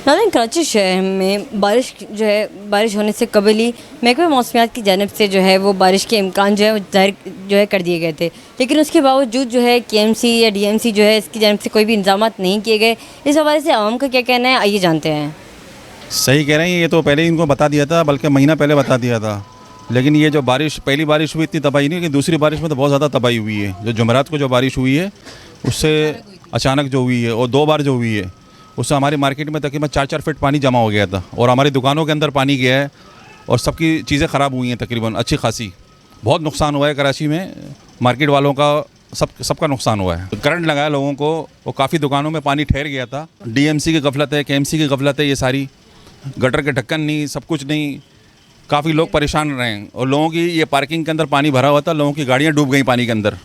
नाज़रीन, कराची शहर में बारिश होने से कबल ही महकमा मौसमियात की जानिब से जो है वो बारिश के इम्कान जो है वो ज़ाहिर जो है कर दिए गए थे, लेकिन उसके बावजूद जो है KMC या DMC जो है इसकी जानिब से कोई भी इंतजाम नहीं किए गए। इस हवाले से आवाम का क्या कहना है, आइए जानते हैं। सही कह रहे हैं, ये तो पहले ही इनको बता दिया था, बल्कि महीना पहले बता दिया था। लेकिन ये जो पहली बारिश हुई इतनी तबाही नहीं, कि दूसरी बारिश में तो बहुत ज़्यादा तबाही हुई है। जो जुमेरात को जो बारिश हुई है उससे अचानक जो हुई है, और 2 बार जो हुई है उससे हमारी मार्केट में तकरीबन 4-4 फीट पानी जमा हो गया था, और हमारी दुकानों के अंदर पानी गया है, और सबकी चीज़ें ख़राब हुई हैं तकरीबन अच्छी खासी। बहुत नुकसान हुआ है कराची में, मार्केट वालों का सबका नुकसान हुआ है। करंट लगाया लोगों को, और काफ़ी दुकानों में पानी ठहर गया था। DMC की गफलत है, KMC की गफलत है, ये सारी गटर के ढक्कन नहीं, सब कुछ नहीं, काफ़ी लोग परेशान रहे हैं। और लोगों की ये पार्किंग के अंदर पानी भरा हुआ था, लोगों की गाड़ियाँ डूब गई पानी के अंदर,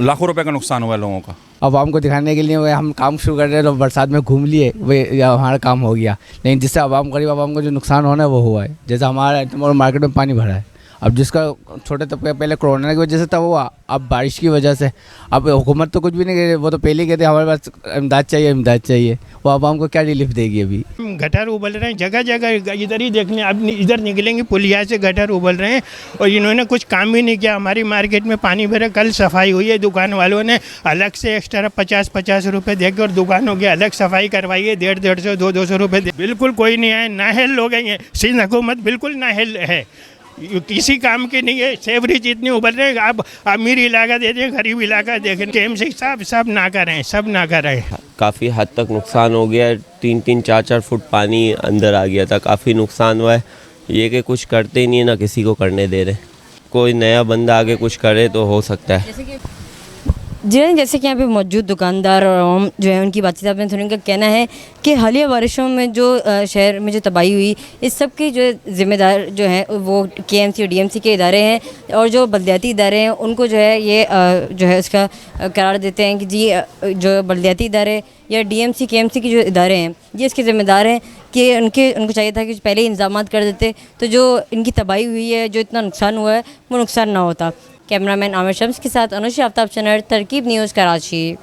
लाखों रुपए का नुकसान हुआ है लोगों का। आवाम को दिखाने के लिए हम काम शुरू कर रहे हैं, तो बरसात में घूम लिए वे हमारा काम हो गया, लेकिन जिससे गरीब आवाम को जो नुकसान होना है वो हुआ है। जैसे हमारा मार्केट में पानी भरा है, अब जिसका छोटे तबके पहले कोरोना की वजह से था वो अब बारिश की वजह से, अब हुकूमत तो कुछ भी नहीं कह रही, वो तो पहले ही कहते हमारे पास इमदाद चाहिए, वो आवाम को क्या रिलीफ देगी। अभी गटर उबल रहे हैं जगह जगह, इधर ही देखने, अब इधर निकलेंगे पुलिया से गटर उबल रहे हैं, और इन्होंने कुछ काम भी नहीं किया। हमारी मार्केट में पानी भरा, कल सफाई हुई है, दुकान वालों ने अलग से एक्स्ट्रा 50-50 रुपये देकर और दुकानों की अलग सफाई करवाई है, 150-150, 200 रुपये दे। बिल्कुल कोई नहीं आए, नाहल लोग हैं ये, सिंध हुकूमत बिल्कुल नाहल है, किसी काम की नहीं है। सेवरेज इतनी उबल रहे हैं, आप अमीर इलाका दे दें, गरीब इलाका देखें, KMC सब ना करें, सब ना करें। काफ़ी हद तक नुकसान हो गया है, 3-3, 4-4 फुट पानी अंदर आ गया था, काफ़ी नुकसान हुआ है। ये कि कुछ करते ही नहीं है, ना किसी को करने दे रहे। कोई नया बंदा आगे कुछ करे तो हो सकता है। जैसे कि यहाँ पे मौजूद दुकानदार और आवाम जो है उनकी बातचीत आपने सुनी, उनका कहना है कि हालिया बारिशों में जो शहर में जो तबाही हुई, इस सब की जो ज़िम्मेदार जो हैं वो KMC और DMC के इदारे हैं, और जो बल्दियाती इदारे हैं उनको जो है ये जो है उसका करार देते हैं कि जी जो बल्दियाती इदारे या DMC KMC के जो इदारे हैं ये इसके ज़िम्मेदार हैं कि उनको चाहिए था कि पहले ही इंतजाम कर देते, तो जो इनकी तबाही हुई है, जो इतना नुकसान हुआ है वो नुकसान ना होता। कैमरामैन आमिर शम्स के साथ अनुषा आफ्ताब चैनल तरकीब न्यूज़ कराची।